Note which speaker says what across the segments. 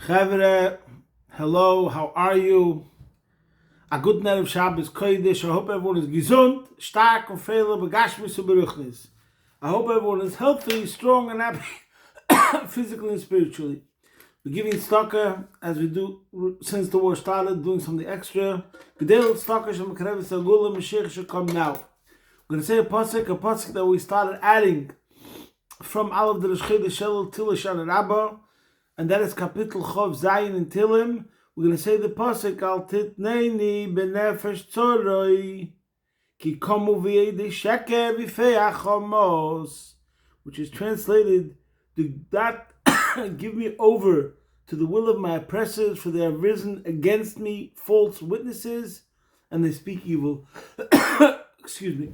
Speaker 1: Chavre, hello, how are you? A good night of Shabbos Kodesh. I hope everyone is gesund, stark and freilich, begashmis and beruchnis. I hope everyone is healthy, strong and happy, physically and spiritually. We're giving tzedakah, as we do since the war started, doing something extra. Gedel tzedakah shem kareves agula Mashiach should come now. We're going to say a pasuk that we started adding from Aleph the Rishchei Shel Tilish and Rabbah, and that is Kapitel Chov Zayin in Tilim. We're going to say the pasuk Al Titneini Benefesh Tzoroi Ki Komu V'Yedei Sheker V'Fei Achamos, which is translated, "Do not give me over to the will of my oppressors, for they have risen against me false witnesses, and they speak evil." Excuse me.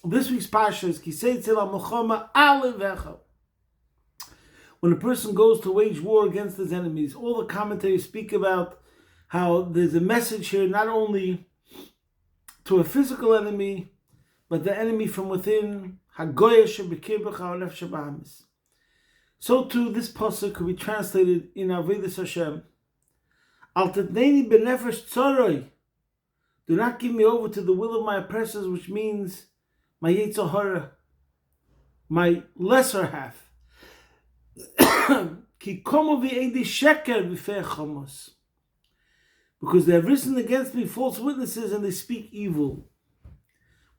Speaker 1: This week's parsha is Ki Seitzei L'Melchama Alevecha. When a person goes to wage war against his enemies, all the commentators speak about how there's a message here not only to a physical enemy, but the enemy from within. Hagoya shebekirbecha u'nefesh b'hamis. So too, this pasuk could be translated in Avodas Hashem. Al titneini benefesh tzoroi. Do not give me over to the will of my oppressors, which means my yetzer hara, my lesser half. Ki komu v'yedei sheker v'fei chamos. Because they have risen against me false witnesses and they speak evil.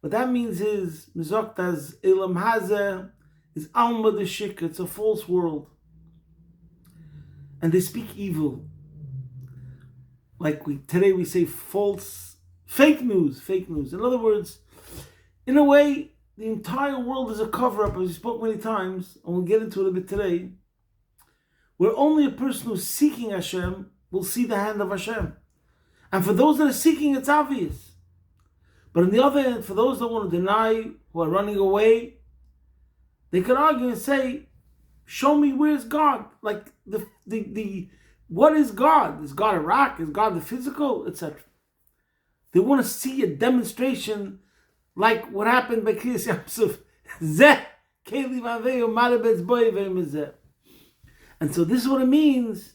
Speaker 1: What that means is, mizoktas elam hazeh is alma de shikr, it's a false world. And they speak evil. Like today we say fake news. In other words, in a way, the entire world is a cover-up, as we spoke many times, and we'll get into it a bit today, where only a person who's seeking Hashem will see the hand of Hashem. And for those that are seeking, it's obvious. But on the other hand, for those that want to deny, who are running away, they can argue and say, show me where's God? Like, what is God? Is God a rock? Is God the physical? Etc. They want to see a demonstration like what happened by Kriyas Yamsuf. Zeh, Keli Vaveu, Marabetz Boy Vemezeh. And so this is what it means.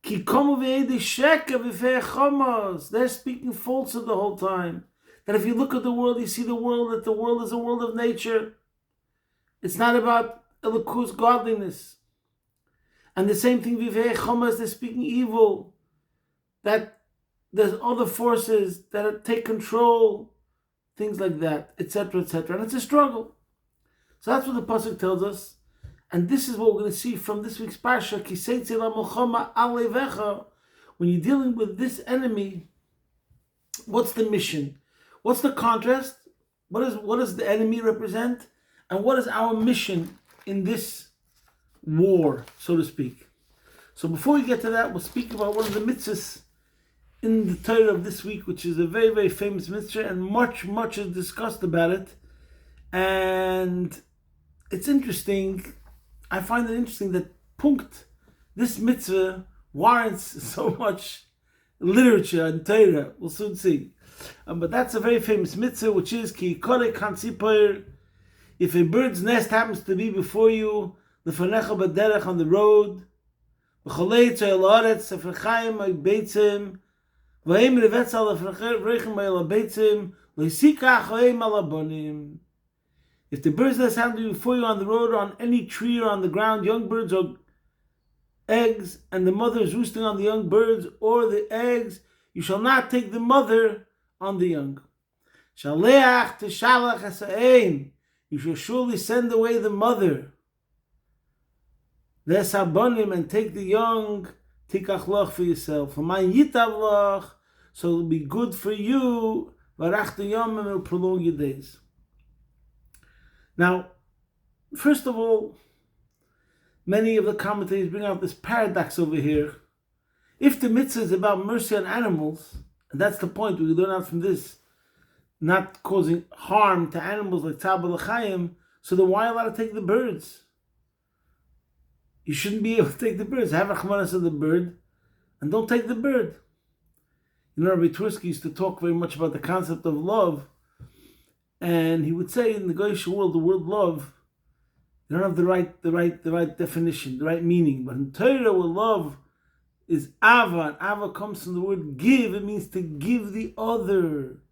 Speaker 1: Ki komu v'yedei sheker v'fei chamos. They're speaking falsehood the whole time. That if you look at the world, you see that the world is a world of nature. It's not about Elokus, godliness. And the same thing, v'fei chamos, they're speaking evil. That there's other forces that take control. Things like that, etc., etc. And it's a struggle. So that's what the pasuk tells us. And this is what we're going to see from this week's parsha, Ki Seitzei L'Melchama Alevecha. When you're dealing with this enemy, what's the mission? What's the contrast? What does the enemy represent? And what is our mission in this war, so to speak? So before we get to that, we'll speak about one of the mitzvahs in the Torah of this week, which is a very, very famous mitzvah, and much is discussed about it. And it's interesting. I find it interesting that this mitzvah warrants so much literature and Torah. We'll soon see. But that's a very famous mitzvah, which is Ki Korei Kansipoir. If a bird's nest happens to be before you, Lefanecha B'derech, on the road, V'cholei Tzoi L'Oretz, Sefer Chaim Beitzim, V'heim Revetz Al Refrechem Al Beitzim, L'Hisika Achoim Al Abonim. If the bird's nest happens to be before you on the road, or on any tree or on the ground, young birds or eggs, and the mother is roosting on the young birds or the eggs, you shall not take the mother on the young. Shaleach teshalach hasayin. You shall surely send away the mother. Lesabonim, and take the young. Tikach loch for yourself. V'mayin yitav loch, so it'll be good for you. Varach yom, and it'll prolong your days. Now, first of all, many of the commentators bring out this paradox over here. If the mitzvah is about mercy on animals, and that's the point we learn out from this, not causing harm to animals like Tabal L'Chaim, so then why allowed to take the birds? You shouldn't be able to take the birds. Have Rachmanas of the bird, and don't take the bird. You know, Rabbi Tversky used to talk very much about the concept of love, and he would say in the Goyish world, the word love, they don't have the right definition, the right meaning. But in Torah, where love is ava. And ava comes from the word give. It means to give the other.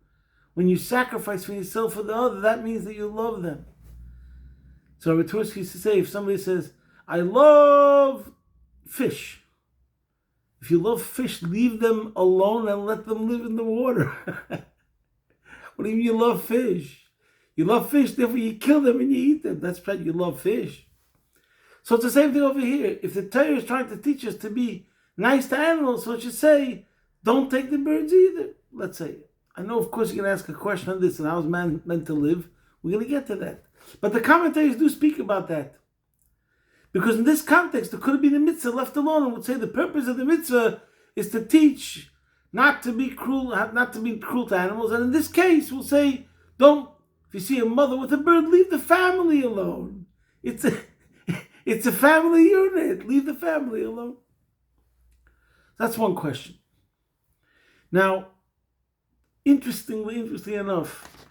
Speaker 1: When you sacrifice for yourself for the other, that means that you love them. So Rabbi Tursky used to say, if somebody says, I love fish. If you love fish, leave them alone and let them live in the water. What do you mean you love fish? You love fish, therefore you kill them and you eat them. That's right, you love fish. So it's the same thing over here. If the Torah is trying to teach us to be nice to animals, so it should say, don't take the birds either. Let's say. I know, of course, you're going to ask a question on this, and how is man meant to live? We're going to get to that. But the commentaries do speak about that. Because in this context, there could have been a mitzvah left alone, and would say the purpose of the mitzvah is to teach not to be cruel to animals. And in this case, we'll say, don't, if you see a mother with a bird, leave the family alone. It's a family unit. Leave the family alone. That's one question. Now, interestingly enough,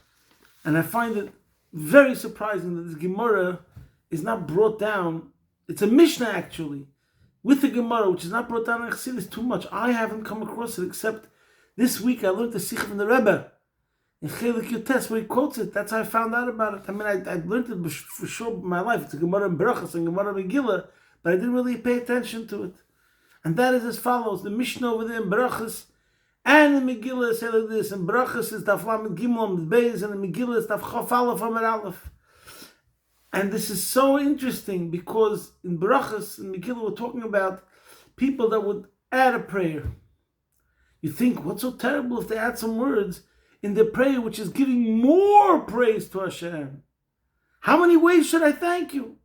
Speaker 1: and I find it very surprising that this Gemara is not brought down. It's a Mishnah actually, with the Gemara, which is not brought down in Chassidus too much. I haven't come across it except this week. I learned the Sikh from the Rebbe in Chelik Yotes where he quotes it. That's how I found out about it. I mean, I learned it for sure in my life. It's a Gemara in Berachos and Gemara in Megillah, but I didn't really pay attention to it. And that is as follows: the Mishnah over there in Berachos and in Megillah say like this. In Berachos is Daf Lamed Gimel Amud Beis, and in Megillah is Daf Chaf Aleph Amud Aleph. And this is so interesting because in Berachos and Megillah we're talking about people that would add a prayer. You think, what's so terrible if they add some words in their prayer which is giving more praise to Hashem? How many ways should I thank you?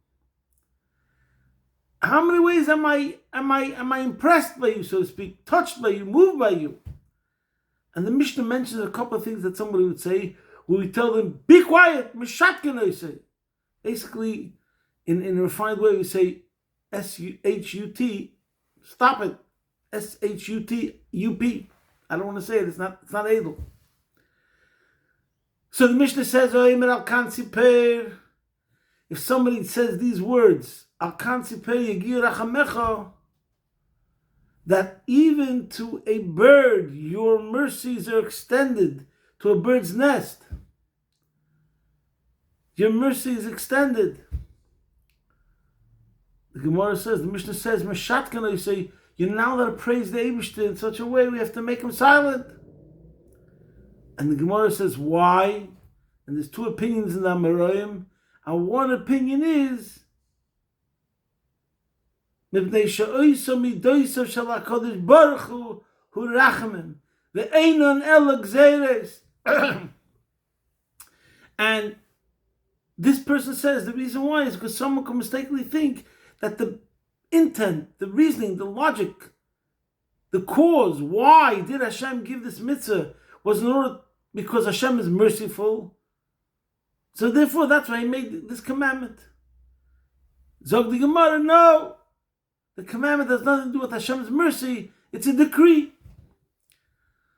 Speaker 1: How many ways am I impressed by you, so to speak, touched by you, moved by you? And the Mishnah mentions a couple of things that somebody would say, where we tell them, be quiet, mishatkin, I say. Basically, in a refined way, we say S-H-U-T, stop it, S-H-U-T-U-P. I don't want to say it, it's not able. So the Mishnah says, if somebody says these words, that even to a bird, your mercies are extended to a bird's nest. Your mercy is extended. The Gemara says, the Mishnah says, Meshatkana, you say, you're now allowed to praise the Eibishter in such a way we have to make him silent. And the Gemara says, why? And there's two opinions in the Amoraim. And one opinion is, and this person says the reason why is because someone could mistakenly think that the intent, the reasoning, the logic, the cause, why did Hashem give this mitzvah was in order because Hashem is merciful. So therefore that's why he made this commandment. Zog the Gemara, no. The commandment has nothing to do with Hashem's mercy. It's a decree.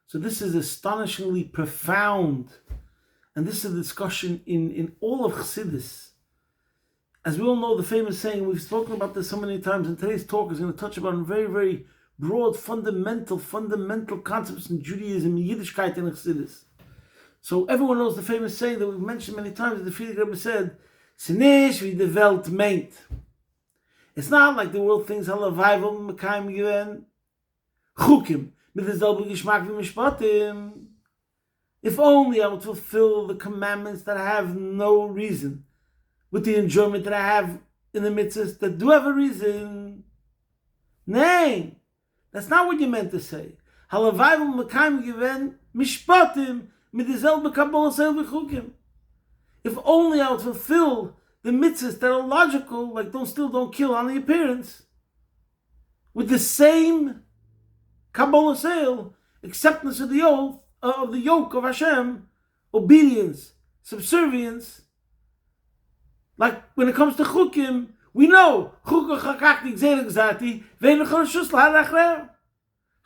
Speaker 1: So this is astonishingly profound. And this is a discussion in all of Chassidus. As we all know, the famous saying, we've spoken about this so many times, and today's talk is going to touch upon very, very broad, fundamental concepts in Judaism, Yiddishkeit, and Chassidus. So everyone knows the famous saying that we've mentioned many times, that the Friedrich Rebbe said, "Sinish wie de Welt meint." It's not like the world thinks Halavival Mekayim Given Chukim mit derselben Geschmack wie Mishpatim. If only I would fulfill the commandments that have no reason, with the enjoyment that I have in the mitzvahs that do have a reason. Nay, that's not what you meant to say. Halavival Mekayim Given Mishpatim mit derselben Kabbalah Seil V'chukim. If only I would fulfill the mitzvahs that are logical, like don't kill on the appearance, with the same Kabbalah Seil, acceptance of the oath, of the yoke of Hashem, obedience, subservience. Like when it comes to chukim, we know chukah chakakti gzeirik zati ve'nechor shus lahar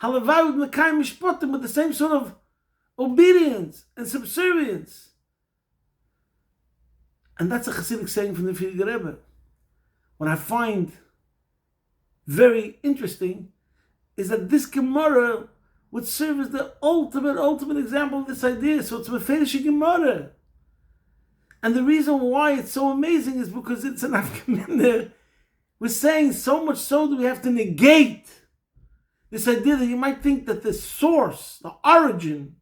Speaker 1: halavai with mekayim mishpatim, with the same sort of obedience and subservience. And that's a Hasidic saying from the Friedrich Rebbe. What I find very interesting is that this Gemara would serve as the ultimate example of this idea. So it's Mefedish Gemara. And the reason why it's so amazing is because it's an Afkamina. We're saying so much so that we have to negate this idea that you might think that the source, the origin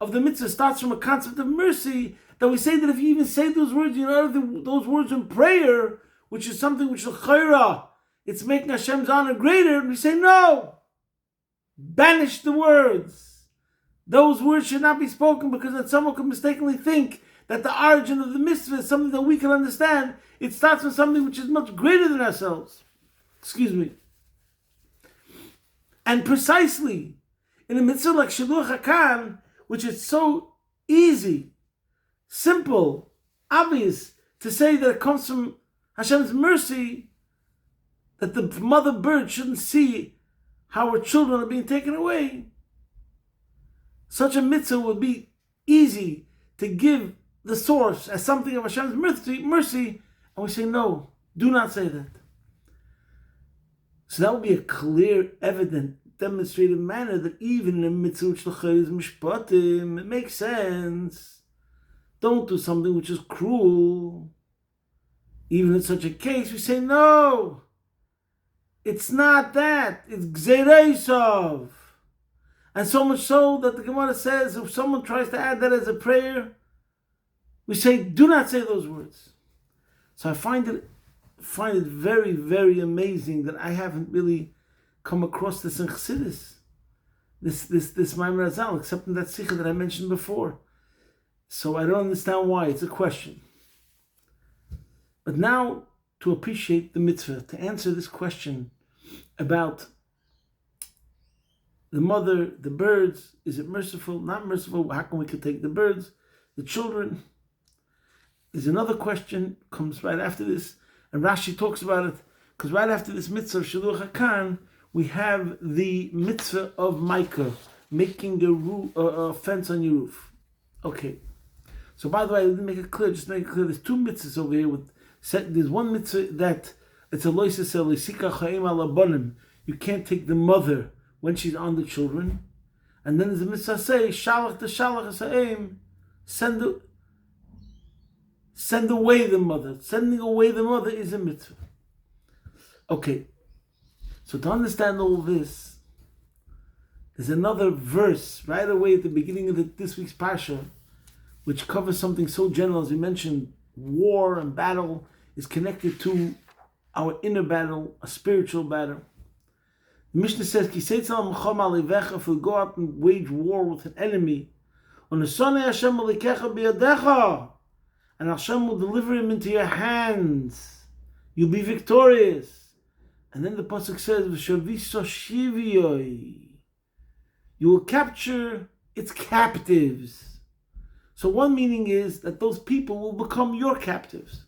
Speaker 1: of the mitzvah starts from a concept of mercy, that we say that if you even say those words, you know, those words in prayer, which is something which l'chayra, it's making Hashem's honor greater, and we say no. Banish the words. Those words should not be spoken, because then someone could mistakenly think that the origin of the mitzvah is something that we can understand. It starts with something which is much greater than ourselves. Excuse me. And precisely in a mitzvah like Shiluach HaKan, which is so easy, simple, obvious to say that it comes from Hashem's mercy, that the mother bird shouldn't see how her children are being taken away. Such a mitzvah would be easy to give the source as something of Hashem's mercy, and we say no, do not say that. So that would be a clear, evident, demonstrated manner that even in a mitzvah which is mishpatim, it makes sense. Don't do something which is cruel. Even in such a case, we say no. It's not that. It's gzereisov. And so much so that the Gemara says if someone tries to add that as a prayer, we say do not say those words. So I find it very, very amazing that I haven't really come across this in Chassidus, this Maimer Azal, except in that Sikha that I mentioned before. So I don't understand why. It's a question. But now, to appreciate the mitzvah, to answer this question about the mother, the birds, is it merciful, not merciful? How come we could take the birds, the children? There's another question, comes right after this, and Rashi talks about it, because right after this mitzvah of Shiluach HaKan, we have the mitzvah of Micah, making a fence on your roof. Okay. So by the way, I didn't make it clear, just make it clear, there's two mitzvahs over here. There's one mitzvah that it's a loisasel, isika chaim alabonim. You can't take the mother when she's on the children. And then there's a mitzvah say, shalach the shalach hasaim, send away the mother. Sending away the mother is a mitzvah. Okay. So to understand all this, there's another verse right away at the beginning of this week's Parsha, which covers something so general as we mentioned. War and battle is connected to our inner battle, a spiritual battle. The Mishnah says, "Ki Seitzei alevecha," if we go out and wage war with an enemy, "Onesonei Hashem alikecha biyadecha," and Hashem will deliver him into your hands. You'll be victorious. And then the pasuk says, "V'shaviso shiviyoi," you will capture its captives. So one meaning is that those people will become your captives.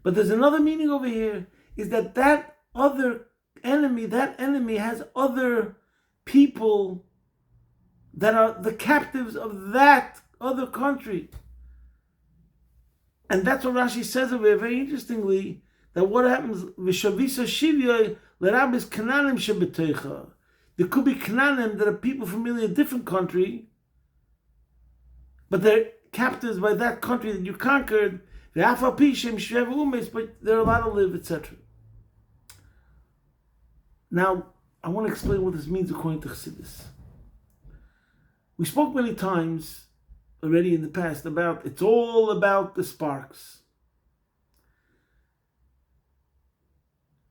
Speaker 1: But there's another meaning over here, is that other enemy, that enemy has other people that are the captives of that other country. And that's what Rashi says over here, very interestingly, that what happens, V'shavisa shivya l'rabis kananim shebeteicha. There could be kananim that are people from really a different country, but they're captives by that country that you conquered, but they're allowed to live, etc. Now, I want to explain what this means according to Chassidus. We spoke many times already in the past about, it's all about the sparks.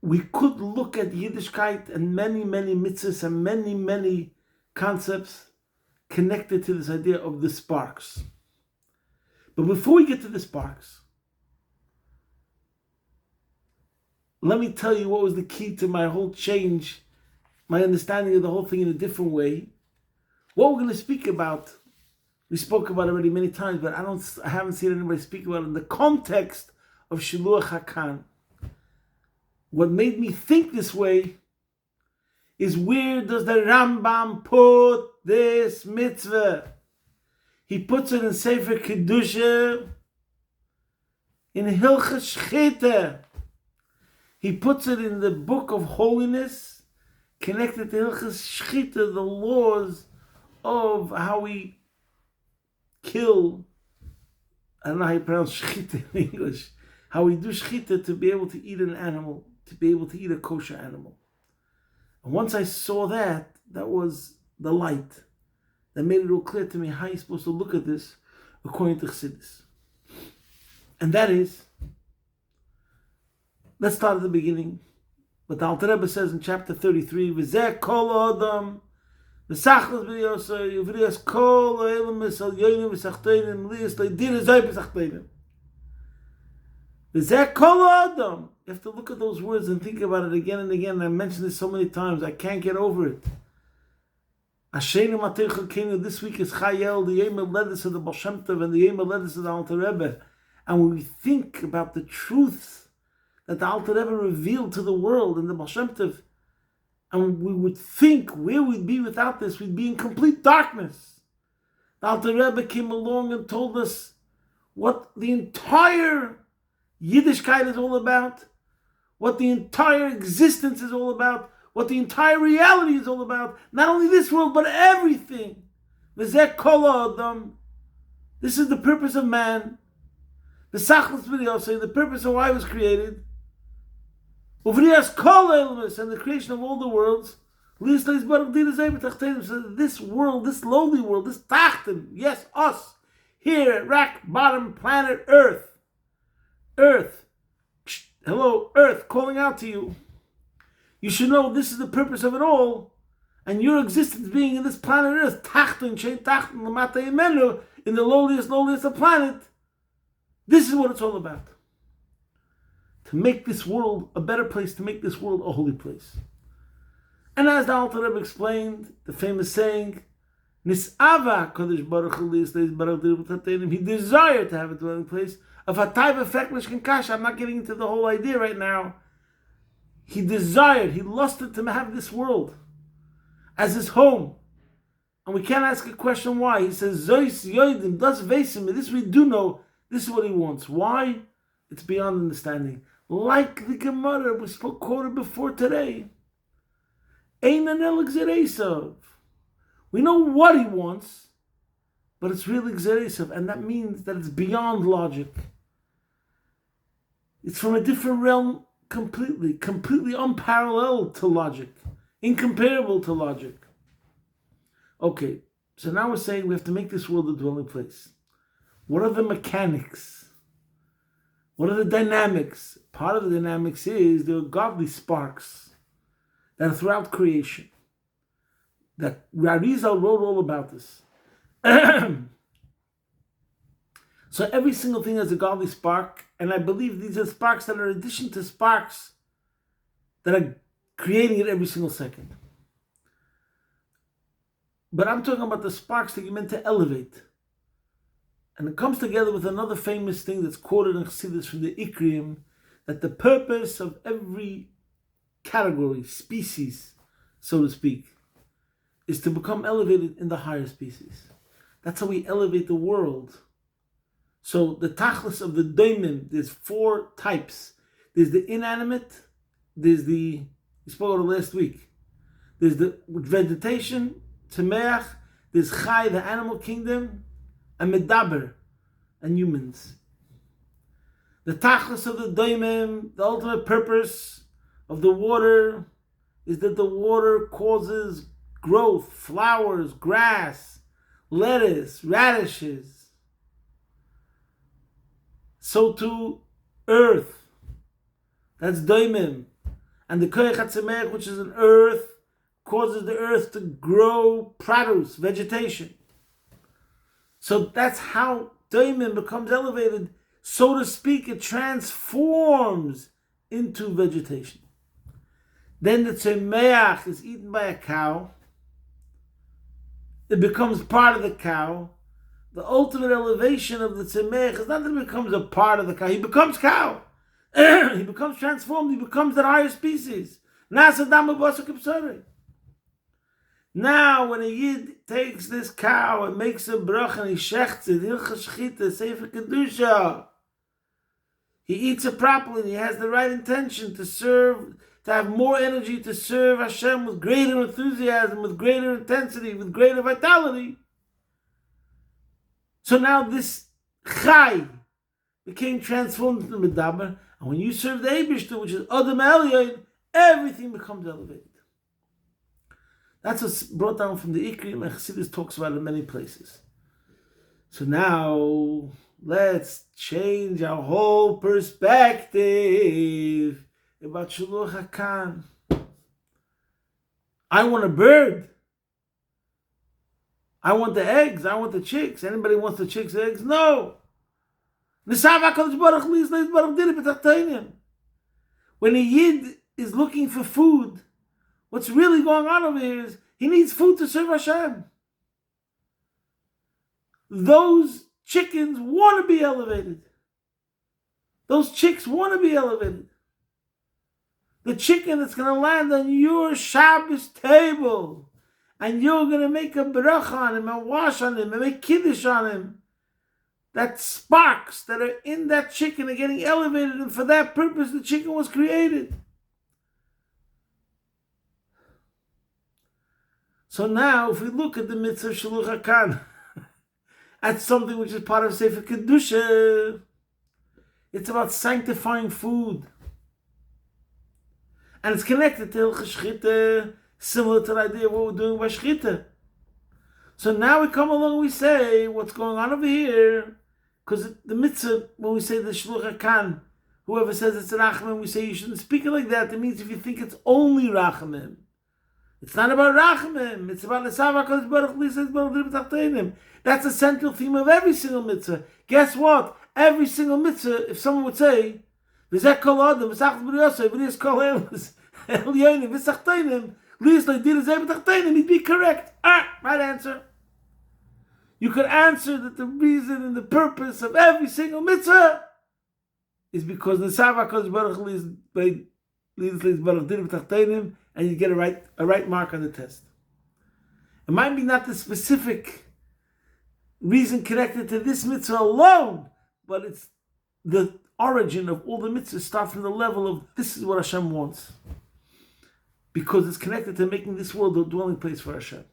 Speaker 1: We could look at Yiddishkeit and many, many mitzvahs and many, many concepts connected to this idea of the sparks. But before we get to the sparks, let me tell you what was the key to my whole change, my understanding of the whole thing in a different way. What we're going to speak about, we spoke about already many times, but I haven't seen anybody speak about it in the context of Shiluach HaKan. What made me think this way is, where does the Rambam put this mitzvah? He puts it in Sefer Kedusha, in Hilchas Shchita. He puts it in the book of holiness, connected to Hilchas Shchita, the laws of how we kill. I don't know how you pronounce Shchita in English. How we do Shchita to be able to eat an animal, to be able to eat a kosher animal. And once I saw that, that was the light that made it all clear to me how you're supposed to look at this according to Chassidus. And that is, let's start at the beginning. What the Alter Rebbe says in chapter 33, V'zeh kol adam, v'sachlas b'yosei, v'riyas kol ha'elamis al yonim v'sachteinim, liyas le'dir ezoi v'sachteinim. V'zeh kol adam. You have to look at those words and think about it again and again. I mentioned this so many times, I can't get over it. Asheinu Mateicha Kenu, this week is Chayel, the Yom Haledes of the Baal Shem Tov and the Yom Haledes of the Alter Rebbe. And when we think about the truth that the Alter Rebbe revealed to the world in the Baal Shem Tov, and we would think where we'd be without this, we'd be in complete darkness. The Alter Rebbe came along and told us what the entire Yiddishkeit is all about, what the entire existence is all about, what the entire reality is all about. Not only this world, but everything. V'zeh kol ha'adam. This is the purpose of man. The purpose of why it was created. Uvriyas kol ha'elamis, and the creation of all the worlds. So this world, this lowly world, this tachten, yes, us, here at rock bottom planet Earth. Earth. Hello, Earth, calling out to you. You should know this is the purpose of it all, and your existence being in this planet Earth, tachten, shein tachten, lamata imenu, in the lowliest of the planet. This is what it's all about. To make this world a better place, to make this world a holy place. And as the Alter Rebbe explained, the famous saying, Nis'ava Kodesh Baruch Hu Liyis Baruch Hu, he desired to have a dwelling place of a type of feklish kasha. I'm not getting into the whole idea right now. He desired, he lusted to have this world as his home. And we can't ask a question why. He says, Zois Yoidim, das Vesim, this we do know, this is what he wants. Why? It's beyond understanding. Like the Gemara we spoke quoted before today. Einan el Gzeresav. We know what he wants, but it's really Gzeresav, and that means that it's beyond logic. It's from a different realm completely unparalleled to logic, incomparable to logic. Okay, so now we're saying we have to make this world a dwelling place. What are the mechanics? What are the dynamics? Part of the dynamics is there are godly sparks that are throughout creation. That Rarizal wrote all about this. So every single thing has a godly spark, and I believe these are sparks that are in addition to sparks that are creating it every single second. But I'm talking about the sparks that you're meant to elevate. And it comes together with another famous thing that's quoted in Chassidus from the Ikrim, that the purpose of every category, species, so to speak, is to become elevated in the higher species. That's how we elevate the world. So the tachlis of the daimim, there's 4 types. There's the inanimate, there's we spoke about it last week. There's the vegetation, tzemeach, there's chai, the animal kingdom, and medaber, and humans. The tachlis of the daimim, the ultimate purpose of the water, is that the water causes growth, flowers, grass, lettuce, radishes. So too, earth. That's daimim. And the koyach hatzemech, which is an earth, causes the earth to grow produce, vegetation. So that's how daimim becomes elevated. So to speak, it transforms into vegetation. Then the tzemeach is eaten by a cow. It becomes part of the cow. The ultimate elevation of the tzemeach is not that it becomes a part of the cow. He becomes cow. He becomes transformed. He becomes that higher species. Now, when a yid takes this cow and makes a brach and he shechts it, hilchas shchita, sefer kedusha, he eats it properly. And he has the right intention to serve to have more energy to serve Hashem with greater enthusiasm, with greater intensity, with greater vitality. So now this Chai became transformed into Medaber, and when you serve the Eibishter, which is Adam Elyon, everything becomes elevated. That's what's brought down from the Ikrim, and Chassidus talks about it in many places. So now, let's change our whole perspective about Shiluch HaKan. I want a bird. I want the eggs. I want the chicks. Anybody wants the chicks' eggs? No. When a Yid is looking for food, what's really going on over here is he needs food to serve Hashem. Those chickens want to be elevated. Those chicks want to be elevated. The chicken that's going to land on your Shabbos table, and you're going to make a bracha on him, and wash on him, and make kiddush on him. That sparks that are in that chicken are getting elevated, and for that purpose the chicken was created. So now, if we look at the mitzvah of Shiluch HaKan, that's something which is part of Sefer Kedusha. It's about sanctifying food. And it's connected to Hilchos Shchita, similar to the idea of what we're doing by Shchita. So now we come along and we say, what's going on over here? Because the mitzvah, when we say the Shiluch HaKan, whoever says it's Rachamim, we say you shouldn't speak it like that. It means if you think it's only Rachamim. It's not about Rachamim. It's about Nesav HaKadosh Baruch Hu says Baruch Hu B'Tachtenim. That's the central theme of every single mitzvah. Guess what? Every single mitzvah, if someone would say, V'zeh kol adam, v'sachas b'riyosei, v'riyos kol elis, elyonim, v'sachtenim, v'riyos lo'ydir zeh b'tachtenim, he'd be correct. Right answer. You could answer that the reason and the purpose of every single mitzvah is because Nesav HaKadosh Baruch Hu is Baruch Hu B'tachtenim, and you get a right mark on the test. It might be not the specific reason connected to this mitzvah alone, but it's the origin of all the mitzvahs start from the level of this is what Hashem wants. Because it's connected to making this world a dwelling place for Hashem.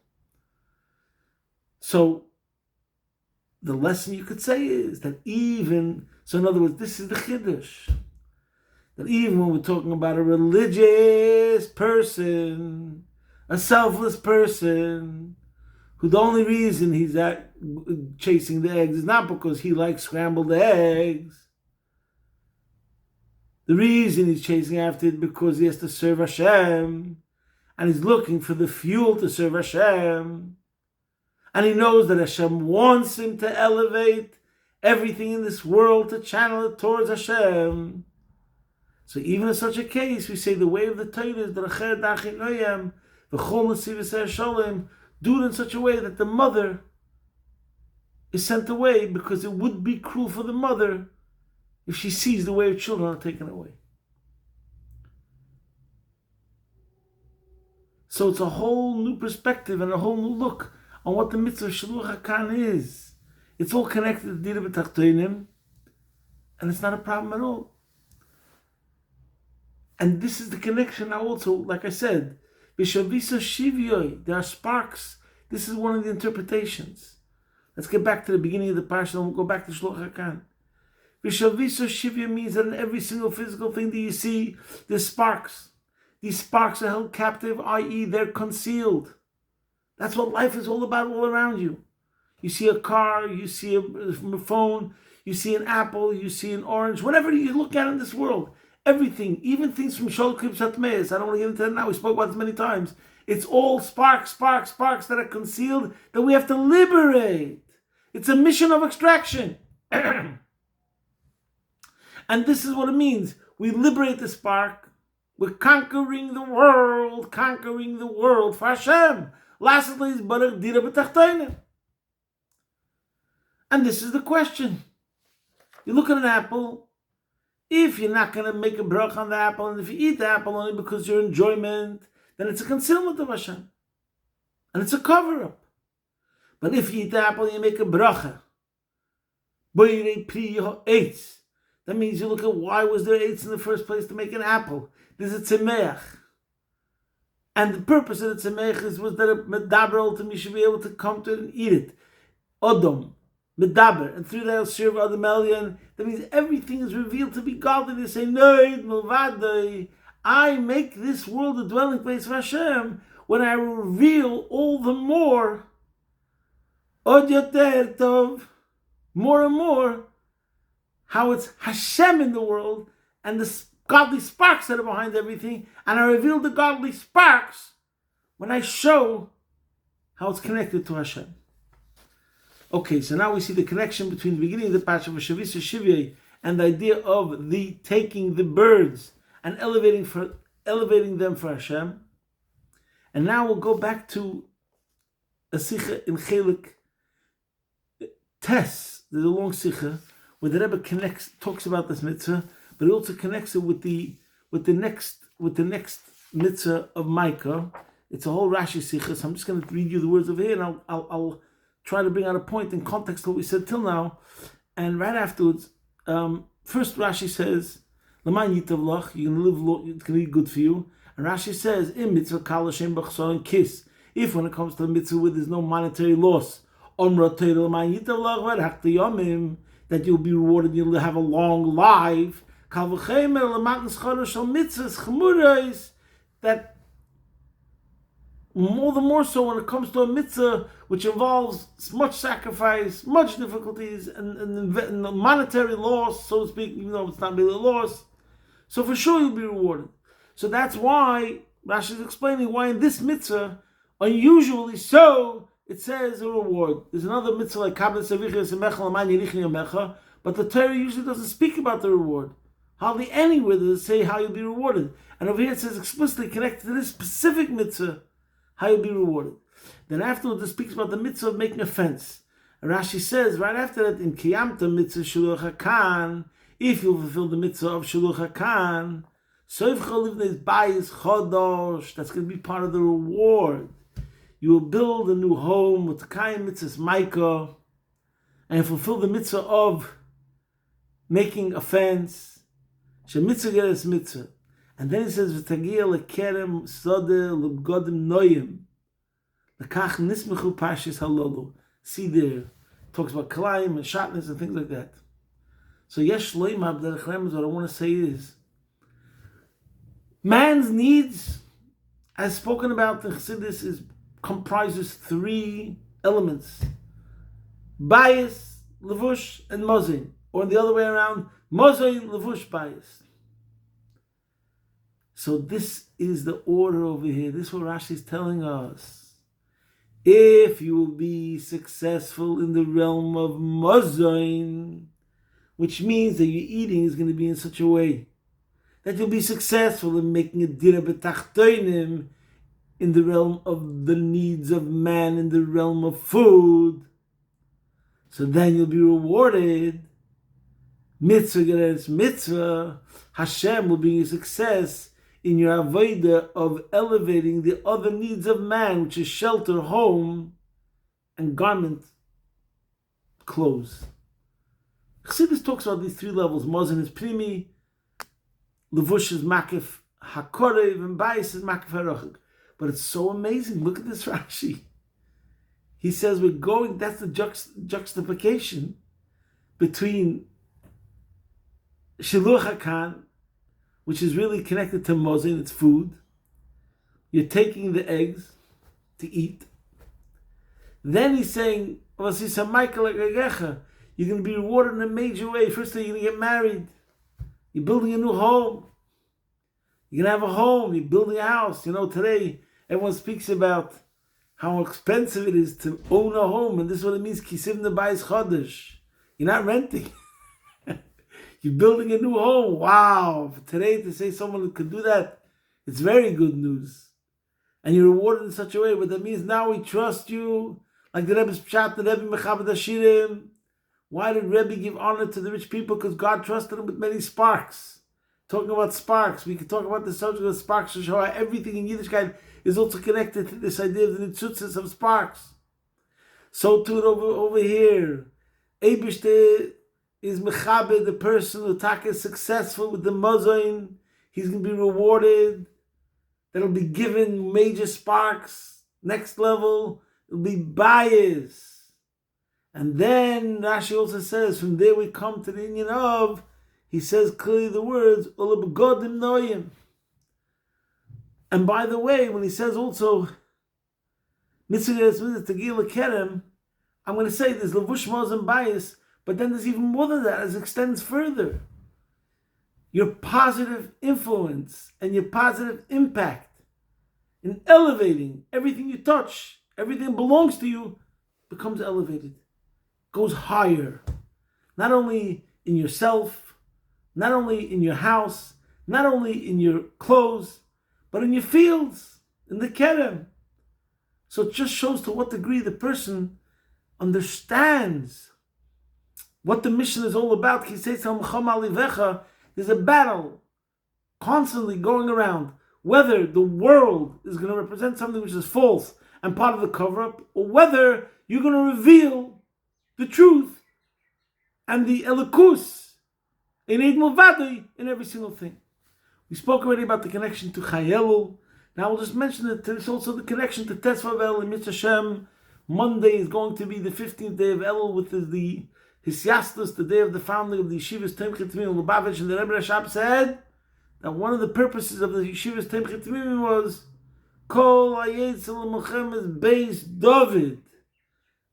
Speaker 1: So, the lesson you could say is that in other words, this is the Chiddush. That even when we're talking about a religious person, a selfless person, who the only reason he's chasing the eggs is not because he likes scrambled eggs. The reason he's chasing after it because he has to serve Hashem, and he's looking for the fuel to serve Hashem, and he knows that Hashem wants him to elevate everything in this world to channel it towards Hashem. So even in such a case, we say the way of the Torah is D'racher Dachin Noyam, V'chol Nesiv Yisrael Sholem. Do it in such a way that the mother is sent away, because it would be cruel for the mother if she sees the way of children are taken away. So it's a whole new perspective and a whole new look on what the mitzvah of Shiluch HaKan is. It's all connected to Dira B'Tachtenim, and it's not a problem at all. And this is the connection now also, like I said, B'Shavisa Shivyoy, there are sparks. This is one of the interpretations. Let's get back to the beginning of the parsha, and we'll go back to Shiluch HaKan. B'Shavisa Shivyoy means that in every single physical thing that you see, there's sparks. These sparks are held captive, i.e. they're concealed. That's what life is all about all around you. You see a car, you see a phone, you see an apple, you see an orange, whatever you look at in this world. Everything, even things from Shol Krib Satmeis, I don't want to get into that now, we spoke about this many times. It's all sparks that are concealed that we have to liberate. It's a mission of extraction. And this is what it means. We liberate the spark. We're conquering the world for Hashem. Lastly, is Baruch Dira B'Tachtenim. And this is the question. You look at an apple. If you're not going to make a bracha on the apple, and if you eat the apple only because your enjoyment, then it's a concealment of Hashem. And it's a cover-up. But if you eat the apple and you make a bracha, that means you look at why was there eights in the first place to make an apple. there's a tzemeach. And the purpose of the tzemeach was that a medaber ultimately should be able to come to it and eat it. Odom, medaber, and through that will serve Adam Elyon. That means everything is revealed to be godly. They say, Noid, Milvadai, I make this world a dwelling place for Hashem when I reveal all the more, Od Yoter Tov, more and more, how it's Hashem in the world and the godly sparks that are behind everything, and I reveal the godly sparks when I show how it's connected to Hashem. Okay, so now we see the connection between the beginning of the Parsha of Shavisa Shivye and the idea of the taking the birds and elevating them for Hashem. And now we'll go back to a Sikha in Chelik Tes. There's a long Sikha where the Rebbe talks about this mitzvah, but he also connects it with the next mitzvah of Micah. It's a whole Rashi Sikha, so I'm just going to read you the words over here, and I'll try to bring out a point in context to what we said till now. And right afterwards, first Rashi says, "L'man yitav lach," you can live, it's going to be good for you. And Rashi says, "Im mitzvah kal Hashem b'chsor and kiss." If when it comes to a mitzvah where there's no monetary loss, Omra Torah l'man yitav lach v'rachta yomim, that you'll be rewarded, you'll have a long life. Kal v'chemer l'matan schara shel mitzvahs chemurais, that all the more so when it comes to a mitzvah which involves much sacrifice, much difficulties, and monetary loss, so to speak, even though it's not really a loss. So for sure you'll be rewarded. So that's why Rashi is explaining why in this mitzvah, unusually so, it says a reward. There's another mitzvah like Kabbalah Sevicha Semecha L'man Yerichi Yamecha, but the Torah usually doesn't speak about the reward. Hardly anywhere does it say how you'll be rewarded. And over here it says explicitly connected to this specific mitzvah, how you'll be rewarded. Then afterwards it speaks about the mitzvah of making a fence. And Rashi says right after that, in Kiyamta mitzvah Shuluch HaKan, if you'll fulfill the mitzvah of Shuluch HaKan, Soivcha Livnei's Bayis Chodosh, that's going to be part of the reward. You will build a new home with Kayim Mitzvahs Micah, and fulfill the mitzvah of making a fence. Shemitzvah Geres Mitzvah. And then he says, "V'tagia lekerem sode l'bgodim noyim, lekach nismechu pashis halolu." See there, talks about kalayim and shatnez and things like that. So yesh loim abderech remez. What I want to say is, man's needs, as spoken about in Chassidus, comprises three elements: bayis, levush, and mozin, or the other way around, mozin, levush, bayis. So this is the order over here. This is what Rashi is telling us. If you will be successful in the realm of mazain, which means that your eating is going to be in such a way that you'll be successful in making a dira betachtoinim in the realm of the needs of man, in the realm of food, so then you'll be rewarded. Mitzvah geres mitzvah, Hashem will bring you success in your avodah of elevating the other needs of man, which is shelter, home, and garment, clothes. Chassidus talks about these three levels. Mazon is primi, levush is makif hakorev, and bayis is makif harochik. But it's so amazing. Look at this Rashi. He says we're going, that's the juxtaposition between Shiluch HaKan, which is really connected to Mozin, it's food. You're taking the eggs to eat. Then he's saying, you're going to be rewarded in a major way. First thing, you're going to get married. You're building a new home. You're going to have a home. You're building a house. You know, today, everyone speaks about how expensive it is to own a home. And this is what it means, Kisim Nebayis Chodesh. You're not renting. You're building a new home. Wow. Today, to say someone could do that, it's very good news. And you're rewarded in such a way, but that means now we trust you. Like the Rebbe's Pshat, the Rebbe Mechabed Hashirim. Why did Rebbe give honor to the rich people? Because God trusted him with many sparks. Talking about sparks, we can talk about the subject of sparks to show how everything in Yiddishkeit is also connected to this idea of the nitzutzes of sparks. So too over here. Eibishte is Mechabe, the person who is successful with the Mozain. he's going to be rewarded, that'll be given major sparks, next level, it'll be bias. And then Rashi also says, from there we come to the union of, he says clearly the words, Ola begodim noyim. And by the way, when he says also, Mitzvah Tegila Kerem, I'm going to say there's Levush Maz and bias, but then there's even more than that, as it extends further. Your positive influence and your positive impact in elevating everything you touch, everything that belongs to you, becomes elevated, goes higher. Not only in yourself, not only in your house, not only in your clothes, but in your fields, in the kerem. So it just shows to what degree the person understands what the mission is all about. There's a battle constantly going around, whether the world is going to represent something which is false and part of the cover-up, or whether you're going to reveal the truth and the elikus in Eid Mulvadi in every single thing. We spoke already about the connection to Chayelu. Now we'll just mention that there's also the connection to Tesvavel and Mitzvah Shem. Monday is going to be the 15th day of Elul, with the Hisyastus, the day of the founding of the Yeshivas Temchet Temimim Lubavitch. And the Rebbe Rashab said that one of the purposes of the Yeshivas Temchet Temimim was Kol Hayetzel Mochemes Beis David.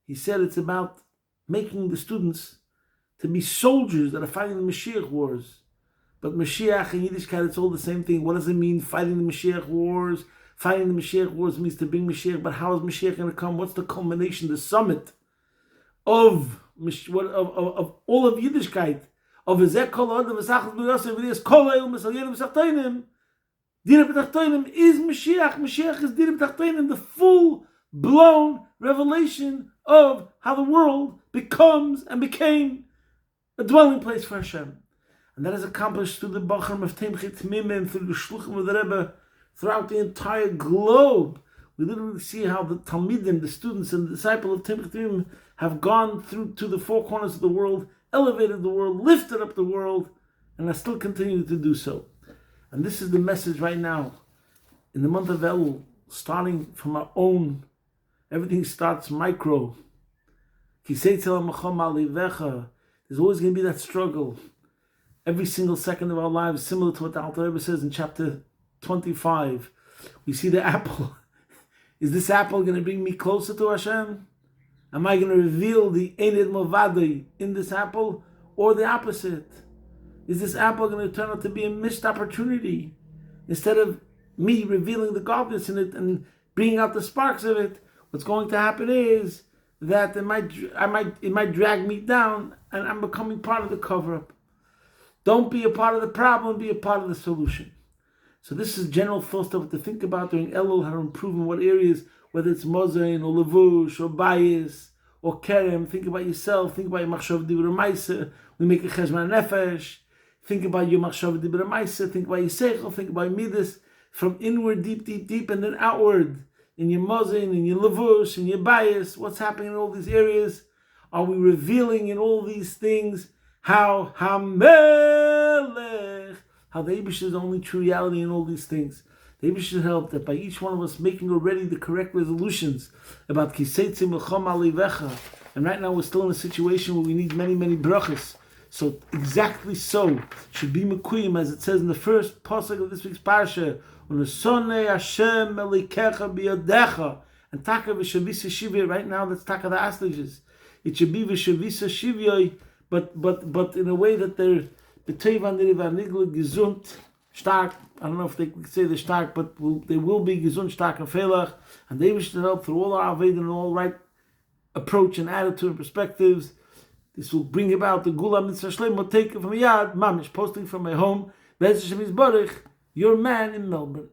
Speaker 1: He said it's about making the students to be soldiers that are fighting the Mashiach wars. But Mashiach in Yiddishkeit, it's all the same thing. What does it mean, fighting the Mashiach wars? Fighting the Mashiach wars means to bring Mashiach, but how is Mashiach going to come? What's the culmination, the summit of all of Yiddishkeit? Of Ezek Kol Adam V'Sachas B'Yosef V'Yos Kol Eil Misal Yedim V'Sachtainim. Dina B'Tachtainim is Mashiach. Mashiach is Dina B'Tachtainim, the full-blown revelation of how the world becomes and became a dwelling place for Hashem. And that is accomplished through the Bachram of Temchet Temimim, through the Shluchim of the Rebbe, throughout the entire globe. We literally see how the Talmidim, the students and the disciples of Temchet Temimim, have gone through to the four corners of the world, elevated the world, lifted up the world, and are still continuing to do so. And this is the message right now. In the month of Elul, starting from our own, everything starts micro. There's always going to be that struggle. Every single second of our lives, similar to what the Alter Rebbe says in chapter 25. We see the apple. Is this apple going to bring me closer to Hashem? Am I going to reveal the Ened Movadi in this apple? Or the opposite? Is this apple going to turn out to be a missed opportunity? Instead of me revealing the godliness in it and bringing out the sparks of it, what's going to happen is that it might drag me down, and I'm becoming part of the cover-up. Don't be a part of the problem, be a part of the solution. So this is general thought stuff to think about during Elul, how to improve in what areas, whether it's mozain or levush or bias or kerem. Think about yourself, think about your machshav dibur ma'aser. We make a cheshbon nefesh. Think about your machshav dibur ma'aser, think about your seichel, think about your midas, from inward, deep, and then outward. In your mozain, in your levush, in your bias, what's happening in all these areas? Are we revealing in all these things how Hamelech, how the Eibush is the only true reality in all these things? The Eibush should help that by each one of us making already the correct resolutions about Seitzei Milchama Alivecha. And right now we're still in a situation where we need many, many brachas. So exactly so should be Mekuyim, as it says in the first pasuk of this week's parsha, Unesone Hashem Elikecha Biyadecha, and Taka V'Shavisa Shivya. Right now that's Taka the Aslages. It should be V'Shavisa Shivya, but in a way that they're B'Teivan Deriva Nigla Gesund Stark. I don't know if they could say they're stark, but they will be Gesund Stark and Felach, and they wish to help through all our Aved and all right approach and attitude and perspectives. This will bring about the Gula Mitzvah Shlem will take it from Yad Mamish, posting from my home, Bez Hashem Yisborich, your man in Melbourne.